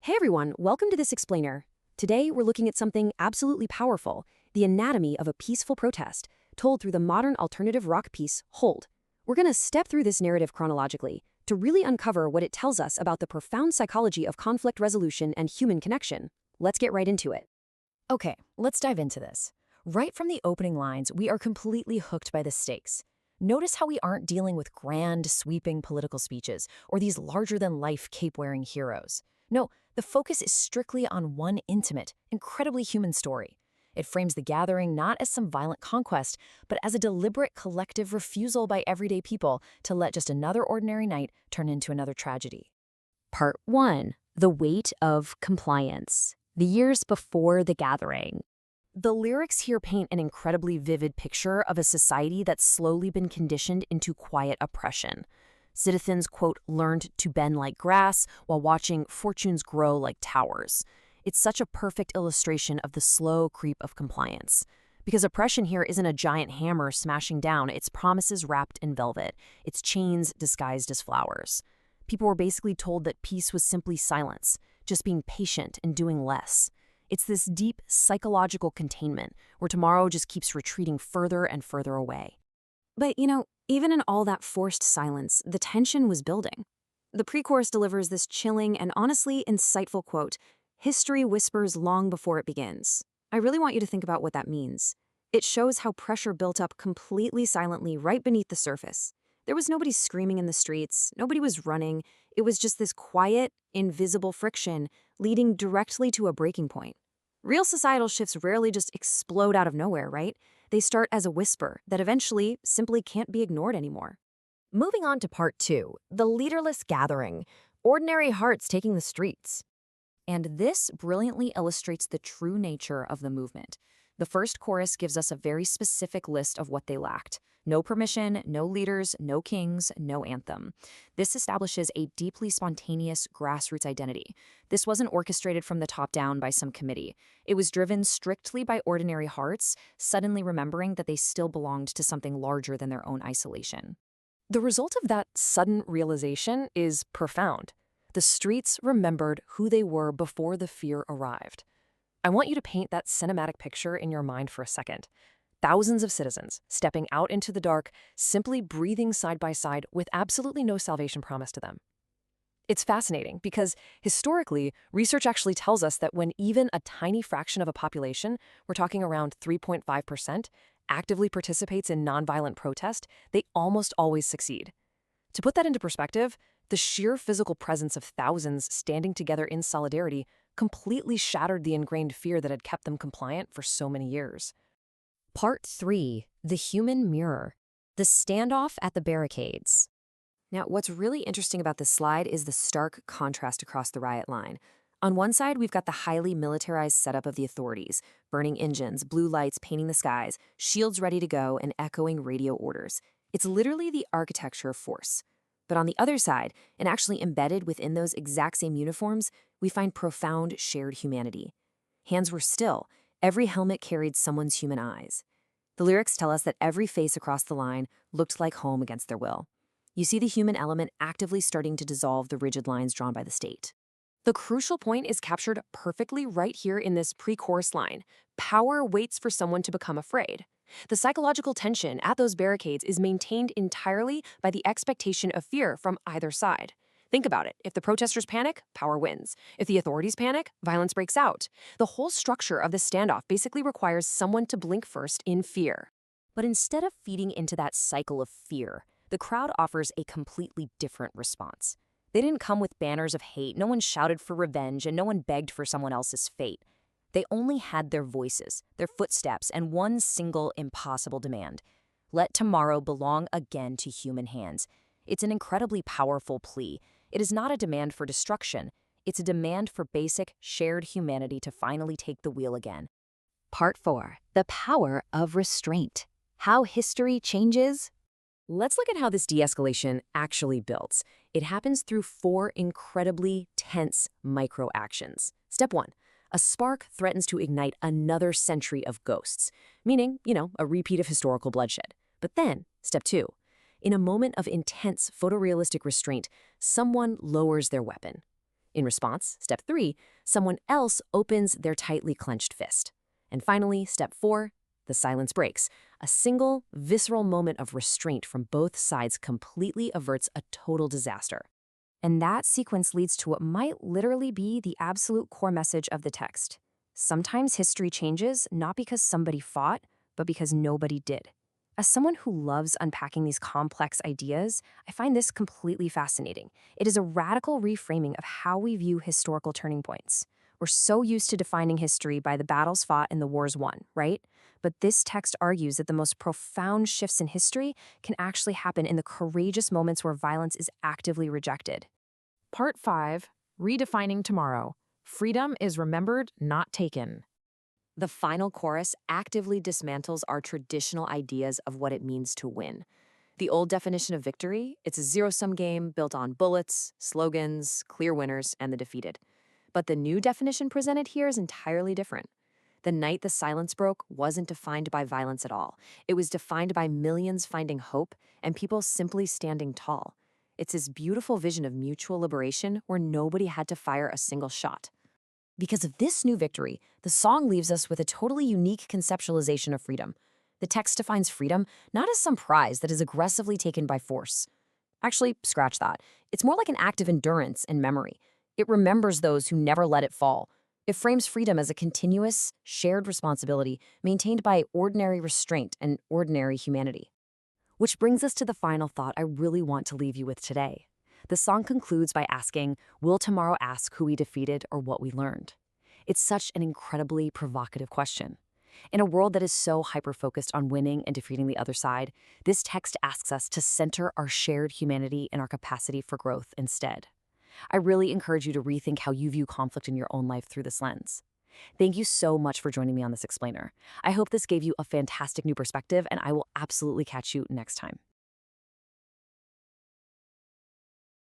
Hey everyone, welcome to this explainer. Today we're looking at something absolutely powerful, the anatomy of a peaceful protest, told through the modern alternative rock piece, Hold. We're going to step through this narrative chronologically to really uncover what it tells us about the profound psychology of conflict resolution and human connection. Let's get right into it. Okay, let's dive into this. Right from the opening lines, we are completely hooked by the stakes. Notice how we aren't dealing with grand, sweeping political speeches or these larger-than-life cape-wearing heroes. No, the focus is strictly on one intimate, incredibly human story. It frames the gathering not as some violent conquest, but as a deliberate collective refusal by everyday people to let just another ordinary night turn into another tragedy. Part 1. The Weight of Compliance. The years before the gathering. The lyrics here paint an incredibly vivid picture of a society that's slowly been conditioned into quiet oppression. Citizens, quote, learned to bend like grass while watching fortunes grow like towers. It's such a perfect illustration of the slow creep of compliance. Because oppression here isn't a giant hammer smashing down, it's promises wrapped in velvet, it's chains disguised as flowers. People were basically told that peace was simply silence, just being patient and doing less. It's this deep psychological containment where tomorrow just keeps retreating further and further away. But, even in all that forced silence, the tension was building. The pre-chorus delivers this chilling and honestly insightful quote, "History whispers long before it begins." I really want you to think about what that means. It shows how pressure built up completely silently right beneath the surface. There was nobody screaming in the streets, nobody was running. It was just this quiet, invisible friction leading directly to a breaking point. Real societal shifts rarely just explode out of nowhere, right? They start as a whisper that eventually simply can't be ignored anymore. Moving on to part 2, the leaderless gathering, ordinary hearts taking the streets. And this brilliantly illustrates the true nature of the movement. The first chorus gives us a very specific list of what they lacked. No permission, no leaders, no kings, no anthem. This establishes a deeply spontaneous grassroots identity. This wasn't orchestrated from the top down by some committee. It was driven strictly by ordinary hearts, suddenly remembering that they still belonged to something larger than their own isolation. The result of that sudden realization is profound. The streets remembered who they were before the fear arrived. I want you to paint that cinematic picture in your mind for a second. Thousands of citizens stepping out into the dark, simply breathing side by side with absolutely no salvation promised to them. It's fascinating because historically, research actually tells us that when even a tiny fraction of a population, we're talking around 3.5%, actively participates in nonviolent protest, they almost always succeed. To put that into perspective, the sheer physical presence of thousands standing together in solidarity completely shattered the ingrained fear that had kept them compliant for so many years. Part 3. The Human Mirror. The Standoff at the Barricades. Now, what's really interesting about this slide is the stark contrast across the riot line. On one side, we've got the highly militarized setup of the authorities, burning engines, blue lights painting the skies, shields ready to go, and echoing radio orders. It's literally the architecture of force. But on the other side, and actually embedded within those exact same uniforms, we find profound shared humanity. Hands were still. Every helmet carried someone's human eyes. The lyrics tell us that every face across the line looked like home against their will. You see the human element actively starting to dissolve the rigid lines drawn by the state. The crucial point is captured perfectly right here in this pre-chorus line. Power waits for someone to become afraid. The psychological tension at those barricades is maintained entirely by the expectation of fear from either side. Think about it. If the protesters panic, power wins. If the authorities panic, violence breaks out. The whole structure of the standoff basically requires someone to blink first in fear. But instead of feeding into that cycle of fear, the crowd offers a completely different response. They didn't come with banners of hate, no one shouted for revenge, and no one begged for someone else's fate. They only had their voices, their footsteps, and one single impossible demand. Let tomorrow belong again to human hands. It's an incredibly powerful plea. It is not a demand for destruction. It's a demand for basic, shared humanity to finally take the wheel again. Part 4. The Power of Restraint. How History Changes. Let's look at how this de-escalation actually builds. It happens through 4 incredibly tense micro-actions. Step 1. A spark threatens to ignite another century of ghosts, meaning, a repeat of historical bloodshed. But then, step 2. In a moment of intense photorealistic restraint, someone lowers their weapon. In response, step 3, someone else opens their tightly clenched fist. And finally, step 4, the silence breaks. A single, visceral moment of restraint from both sides completely averts a total disaster. And that sequence leads to what might literally be the absolute core message of the text. Sometimes history changes not because somebody fought, but because nobody did. As someone who loves unpacking these complex ideas, I find this completely fascinating. It is a radical reframing of how we view historical turning points. We're so used to defining history by the battles fought and the wars won, right? But this text argues that the most profound shifts in history can actually happen in the courageous moments where violence is actively rejected. Part 5, Redefining Tomorrow. Freedom is remembered, not taken. The final chorus actively dismantles our traditional ideas of what it means to win. The old definition of victory, it's a zero-sum game built on bullets, slogans, clear winners, and the defeated. But the new definition presented here is entirely different. The night the silence broke wasn't defined by violence at all. It was defined by millions finding hope and people simply standing tall. It's this beautiful vision of mutual liberation where nobody had to fire a single shot. Because of this new victory, the song leaves us with a totally unique conceptualization of freedom. The text defines freedom not as some prize that is aggressively taken by force. Actually, scratch that. It's more like an act of endurance and memory. It remembers those who never let it fall. It frames freedom as a continuous, shared responsibility maintained by ordinary restraint and ordinary humanity. Which brings us to the final thought I really want to leave you with today. The song concludes by asking, will tomorrow ask who we defeated or what we learned? It's such an incredibly provocative question. In a world that is so hyper-focused on winning and defeating the other side, this text asks us to center our shared humanity and our capacity for growth instead. I really encourage you to rethink how you view conflict in your own life through this lens. Thank you so much for joining me on this explainer. I hope this gave you a fantastic new perspective, and I will absolutely catch you next time.